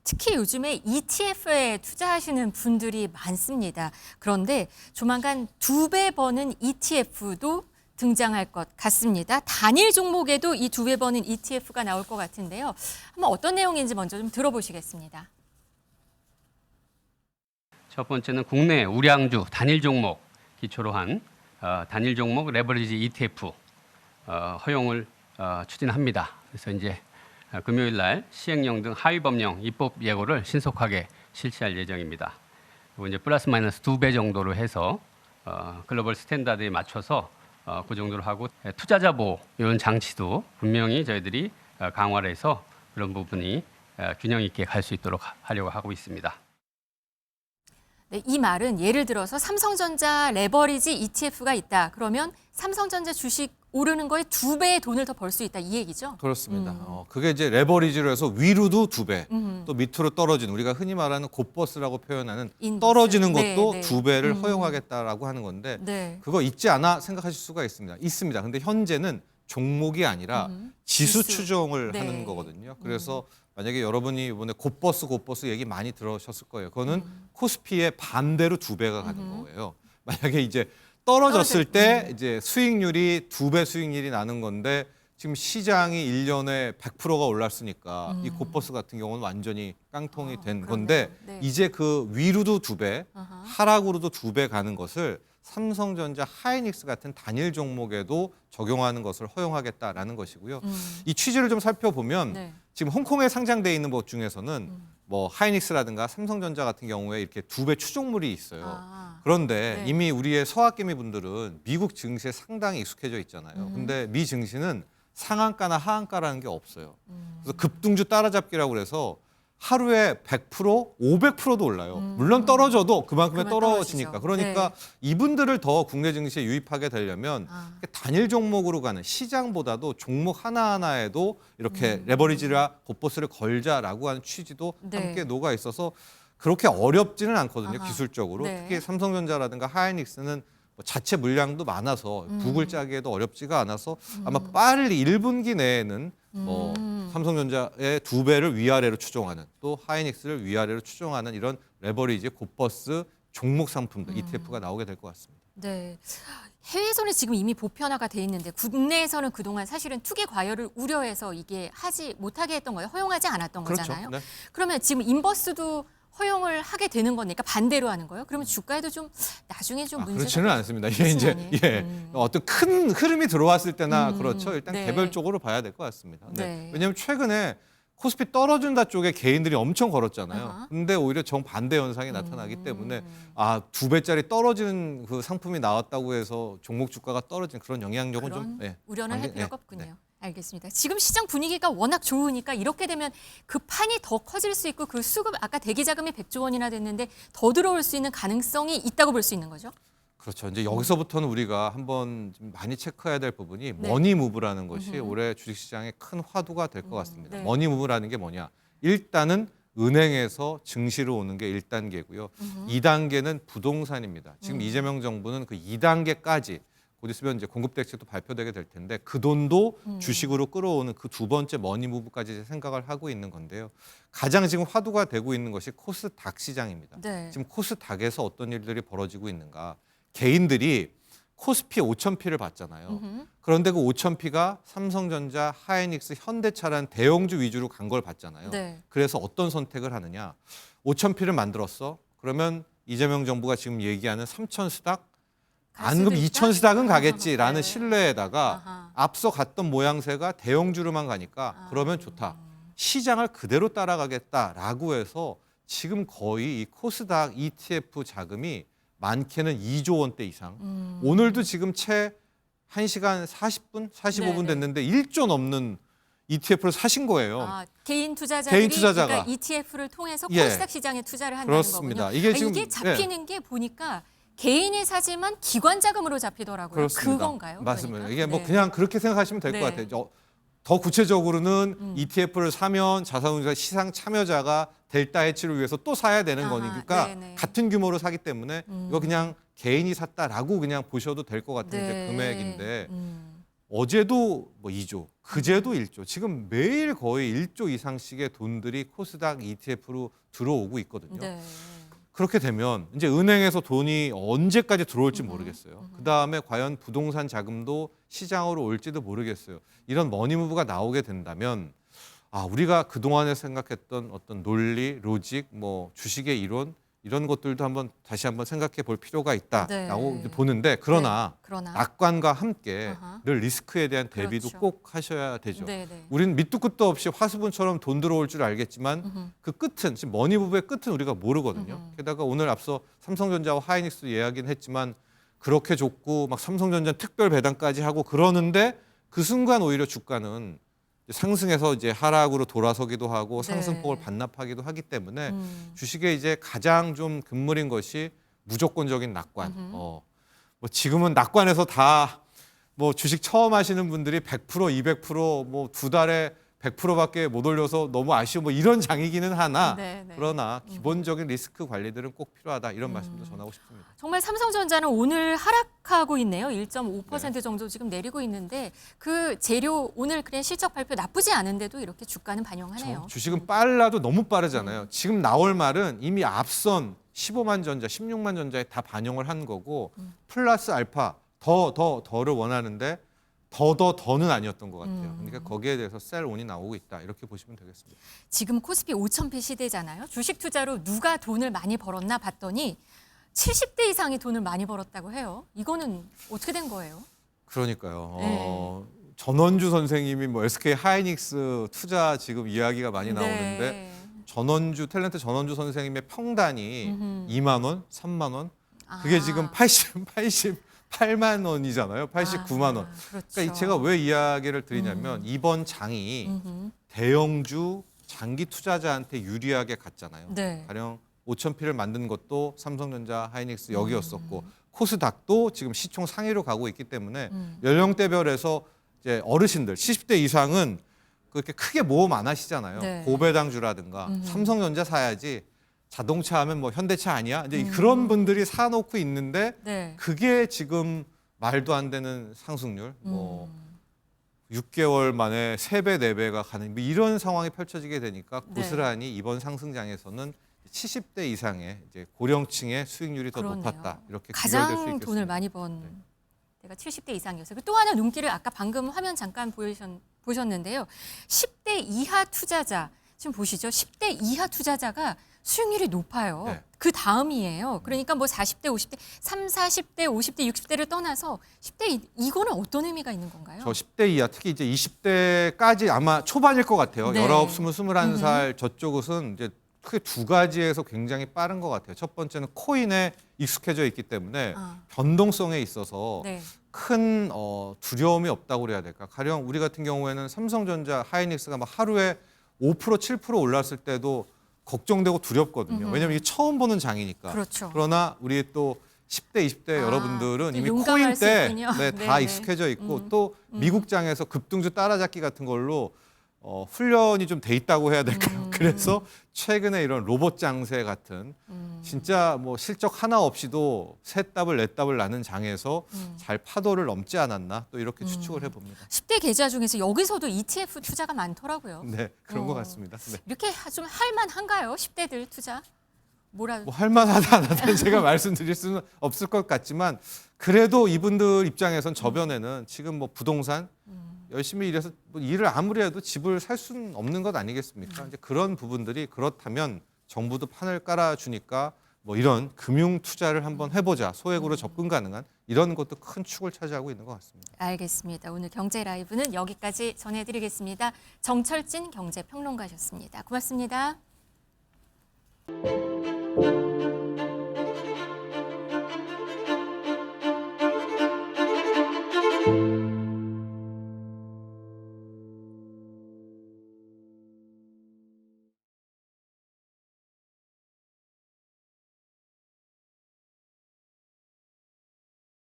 특히 요즘에 ETF에 투자하시는 분들이 많습니다. 그런데 조만간 2배 버는 ETF도 등장할 것 같습니다. 단일 종목에도 이 2배 버는 ETF가 나올 것 같은데요. 한번 어떤 내용인지 먼저 좀 들어보시겠습니다. 첫 번째는 국내 우량주 단일 종목 기초로 한 단일 종목 레버리지 ETF 허용을 추진합니다. 그래서 이제 금요일 날 시행령 등 하위 법령 입법 예고를 신속하게 실시할 예정입니다. 그리고 이제 플러스 마이너스 2배 정도로 해서 글로벌 스탠다드에 맞춰서 그 정도로 하고 투자자 보호 이런 장치도 분명히 저희들이 강화를 해서 그런 부분이 균형 있게 갈 수 있도록 하려고 하고 있습니다. 네, 이 말은 예를 들어서 삼성전자 레버리지 ETF가 있다. 그러면 삼성전자 주식 오르는 거에 2배의 돈을 더 벌 수 있다. 이 얘기죠? 그렇습니다. 그게 이제 레버리지로 해서 위로도 2배, 또 밑으로 떨어지는 우리가 흔히 말하는 곧버스라고 표현하는 인버스. 떨어지는 것도 네, 네. 2배를 허용하겠다라고 하는 건데 네. 그거 있지 않아 생각하실 수가 있습니다. 있습니다. 근데 현재는 종목이 아니라 지수 지수. 추종을 네. 하는 거거든요. 그래서 만약에 여러분이 이번에 곧버스 얘기 많이 들으셨을 거예요. 그거는 코스피의 반대로 2배가 가는 거예요. 만약에 이제 떨어졌을 때 이제 수익률이 2배 수익률이 나는 건데 지금 시장이 1년에 100%가 올랐으니까 이 곧버스 같은 경우는 완전히 깡통이 된 그렇네요. 건데 네. 이제 그 위로도 2배, 아하. 하락으로도 2배 가는 것을 삼성전자, 하이닉스 같은 단일 종목에도 적용하는 것을 허용하겠다라는 것이고요. 이 취지를 좀 살펴보면 네. 지금 홍콩에 상장돼 있는 것 중에서는 뭐 하이닉스라든가 삼성전자 같은 경우에 이렇게 2배 추종물이 있어요. 아. 그런데 네. 이미 우리의 서학개미 분들은 미국 증시에 상당히 익숙해져 있잖아요. 근데 미 증시는 상한가나 하한가라는 게 없어요. 그래서 급등주 따라잡기라고 그래서 하루에 100%, 500%도 올라요. 물론 떨어져도 그만큼의 그만 떨어지니까. 떨어지죠. 그러니까 네. 이분들을 더 국내 증시에 유입하게 되려면 아. 단일 종목으로 가는 시장보다도 종목 하나하나에도 이렇게 레버리지라 곧버스를 걸자라고 하는 취지도 네. 함께 녹아 있어서 그렇게 어렵지는 않거든요. 아하. 기술적으로. 네. 특히 삼성전자라든가 하이닉스는 뭐 자체 물량도 많아서 북을 짜기에도 어렵지가 않아서 아마 빨리 1분기 내에는 뭐 삼성전자의 2배를 위아래로 추종하는 또 하이닉스를 위아래로 추종하는 이런 레버리지 곧버스 종목 상품들 ETF가 나오게 될 것 같습니다. 네. 해외에서는 지금 이미 보편화가 돼 있는데 국내에서는 그동안 사실은 투기 과열을 우려해서 이게 하지 못하게 했던 거예요. 허용하지 않았던 거잖아요. 네. 그러면 지금 인버스도 허용을 하게 되는 거니까 반대로 하는 거예요? 그러면 주가에도 좀 나중에 좀 문제가 그렇지는 않습니다. 이게 그렇진 이제 않아요? 어떤 큰 흐름이 들어왔을 때나 그렇죠. 일단 네. 개별적으로 봐야 될 것 같습니다. 네. 왜냐하면 최근에 코스피 떨어진다 쪽에 개인들이 엄청 걸었잖아요. 아하. 근데 오히려 정반대 현상이 나타나기 때문에 2배짜리 떨어지는 그 상품이 나왔다고 해서 종목 주가가 떨어지는 그런 영향력은 좀 그런 우려는 할 관계- 필요가 없군요. 알겠습니다. 지금 시장 분위기가 워낙 좋으니까 이렇게 되면 그 판이 더 커질 수 있고 그 수급 아까 대기 자금이 100조 원이나 됐는데 더 들어올 수 있는 가능성이 있다고 볼 수 있는 거죠? 그렇죠. 이제 여기서부터는 우리가 한번 좀 많이 체크해야 될 부분이 네. 머니 무브라는 것이 올해 주식시장의 큰 화두가 될 것 같습니다. 네. 머니 무브라는 게 뭐냐? 일단은 은행에서 증시로 오는 게 1단계고요. 2단계는 부동산입니다. 지금 이재명 정부는 그 2단계까지 곧 있으면 이제 공급 대책도 발표되게 될 텐데 그 돈도 주식으로 끌어오는 그 두 번째 머니 무브까지 생각을 하고 있는 건데요. 가장 지금 화두가 되고 있는 것이 코스닥 시장입니다. 네. 지금 코스닥에서 어떤 일들이 벌어지고 있는가? 개인들이 코스피 5,000P를 받잖아요. 그런데 그 5,000P가 삼성전자, 하이닉스, 현대차라는 대형주 위주로 간 걸 받잖아요. 네. 그래서 어떤 선택을 하느냐? 5,000P를 만들었어. 그러면 이재명 정부가 지금 얘기하는 3,000수닥 갈 안 수도 그럼 있다? 2,000수닥은 가겠지라는 네. 신뢰에다가 아하. 앞서 갔던 모양새가 대형주로만 가니까 그러면 좋다. 시장을 그대로 따라가겠다라고 해서 지금 거의 이 코스닥 ETF 자금이 많게는 2조 원대 이상. 오늘도 지금 채 1시간 40분, 45분 네, 네. 됐는데 1조 넘는 ETF를 사신 거예요. 아, 개인 투자자들이 개인 투자자가. 그러니까 ETF를 통해서 예. 코스닥 시장에 투자를 한다는 그렇습니다. 거군요. 이게 아, 지금- 이게 잡히는 게 보니까 개인이 사지만 기관 자금으로 잡히더라고요. 그렇습니다. 그건가요? 맞습니다. 그러니까? 이게 뭐 네. 그냥 그렇게 생각하시면 될 것 네. 같아요. 더 구체적으로는 ETF를 사면 자산운용 시장 참여자가 델타 해치를 위해서 또 사야 되는 아하, 거니까 네네. 같은 규모로 사기 때문에 이거 그냥 개인이 샀다라고 그냥 보셔도 될 것 같은 이제 금액인데 어제도 뭐 2조, 그제도 1조, 지금 매일 거의 1조 이상씩의 돈들이 코스닥 ETF로 들어오고 있거든요. 네. 그렇게 되면 이제 은행에서 돈이 언제까지 들어올지 모르겠어요. 그 다음에 과연 부동산 자금도 시장으로 올지도 모르겠어요. 이런 머니무브가 나오게 된다면 우리가 그동안에 생각했던 어떤 논리, 로직, 뭐 주식의 이론 이런 것들도 다시 한번 생각해 볼 필요가 있다라고 네. 보는데 그러나 그러나 낙관과 함께 아하. 늘 리스크에 대한 대비도 그렇죠. 꼭 하셔야 되죠. 네, 네. 우리는 밑도 끝도 없이 화수분처럼 돈 들어올 줄 알겠지만 그 끝은 지금 머니부부의 끝은 우리가 모르거든요. 게다가 오늘 앞서 삼성전자와 하이닉스 이야기는 했지만 그렇게 좋고 막 삼성전자 특별 배당까지 하고 그러는데 그 순간 오히려 주가는 상승해서 이제 하락으로 돌아서기도 하고 네. 상승폭을 반납하기도 하기 때문에 주식에 이제 가장 좀 금물인 것이 무조건적인 낙관. 뭐 지금은 낙관에서 다 뭐 주식 처음 하시는 분들이 100%, 200%, 뭐 두 달에 100%밖에 못 올려서 너무 아쉬워 뭐 이런 장이기는 하나 네, 네. 그러나 기본적인 리스크 관리들은 꼭 필요하다 이런 말씀도 전하고 싶습니다. 정말 삼성전자는 오늘 하락하고 있네요. 1.5% 정도 지금 내리고 있는데 그 재료 오늘 그냥 실적 발표 나쁘지 않은데도 이렇게 주가는 반영하네요. 주식은 빨라도 너무 빠르잖아요. 지금 나올 말은 이미 앞선 15만 전자, 16만 전자에 다 반영을 한 거고 플러스 알파 더를 원하는데 더는 아니었던 것 같아요. 그러니까 거기에 대해서 셀 온이 나오고 있다 이렇게 보시면 되겠습니다. 지금 코스피 5,000피 시대잖아요. 주식 투자로 누가 돈을 많이 벌었나 봤더니 70대 이상이 돈을 많이 벌었다고 해요. 이거는 어떻게 된 거예요? 그러니까요. 네. 전원주 선생님이 뭐 SK 하이닉스 투자 지금 이야기가 많이 나오는데 탤런트 전원주 선생님의 평단이 2만 원, 3만 원. 그게 지금 88만 원이잖아요. 89만 원. 그렇죠. 그러니까 제가 왜 이야기를 드리냐면 이번 장이 대형주 장기 투자자한테 유리하게 갔잖아요. 네. 가령 5,000피를 만든 것도 삼성전자, 하이닉스 여기였었고 코스닥도 지금 시총 상위로 가고 있기 때문에 연령대별에서 이제 어르신들 70대 이상은 그렇게 크게 모험 안 하시잖아요. 네. 고배당주라든가 삼성전자 사야지 자동차 하면 뭐 현대차 아니야? 이제 그런 분들이 사놓고 있는데 네. 그게 지금 말도 안 되는 상승률, 뭐 6개월 만에 3배, 4배가 가는 뭐 이런 상황이 펼쳐지게 되니까 네. 고스란히 이번 상승장에서는 70대 이상의 이제 고령층의 수익률이 더 그러네요. 높았다. 이렇게 귀결될 수 가장 있겠습니다. 돈을 많이 번 때가 70대 이상이었어요. 또 하나 눈길을 아까 방금 화면 잠깐 보셨는데요. 10대 이하 투자자 지금 보시죠. 10대 이하 투자자가 수익률이 높아요. 네. 그 다음이에요. 그러니까 뭐 40대, 50대, 30, 40대, 50대, 60대를 떠나서 10대 이거는 어떤 의미가 있는 건가요? 저 10대 이하 특히 이제 20대까지 아마 초반일 것 같아요. 네. 19, 20, 21살 저쪽은 이제 크게 두 가지에서 굉장히 빠른 것 같아요. 첫 번째는 코인에 익숙해져 있기 때문에 변동성에 있어서 네. 큰 두려움이 없다고 그래야 될까. 가령 우리 같은 경우에는 삼성전자, 하이닉스가 막 하루에 5%, 7% 올랐을 때도 걱정되고 두렵거든요. 왜냐하면 이게 처음 보는 장이니까. 그렇죠. 그러나 우리 또 10대, 20대 여러분들은 또 이미 용감할 코인 수 때 있군요. 다 네네. 익숙해져 있고 또 미국장에서 급등주 따라잡기 같은 걸로 훈련이 좀 돼 있다고 해야 될까요? 그래서 최근에 이런 로봇 장세 같은 진짜 뭐 실적 하나 없이도 세 답을 네 답을 나는 장에서 잘 파도를 넘지 않았나 또 이렇게 추측을 해봅니다. 10대 계좌 중에서 여기서도 ETF 투자가 많더라고요. 네, 그런 것 같습니다. 네. 이렇게 좀 할만한가요? 10대들 투자? 뭐라 뭐 할만하다 안 하다 제가 말씀드릴 수는 없을 것 같지만 그래도 이분들 입장에선 저변에는 지금 뭐 부동산 열심히 일해서 뭐 일을 아무리 해도 집을 살 수는 없는 것 아니겠습니까? 이제 그런 부분들이 그렇다면 정부도 판을 깔아주니까 뭐 이런 금융 투자를 한번 해보자 소액으로 접근 가능한 이런 것도 큰 축을 차지하고 있는 것 같습니다. 알겠습니다. 오늘 경제 라이브는 여기까지 전해드리겠습니다. 정철진 경제평론가셨습니다. 고맙습니다.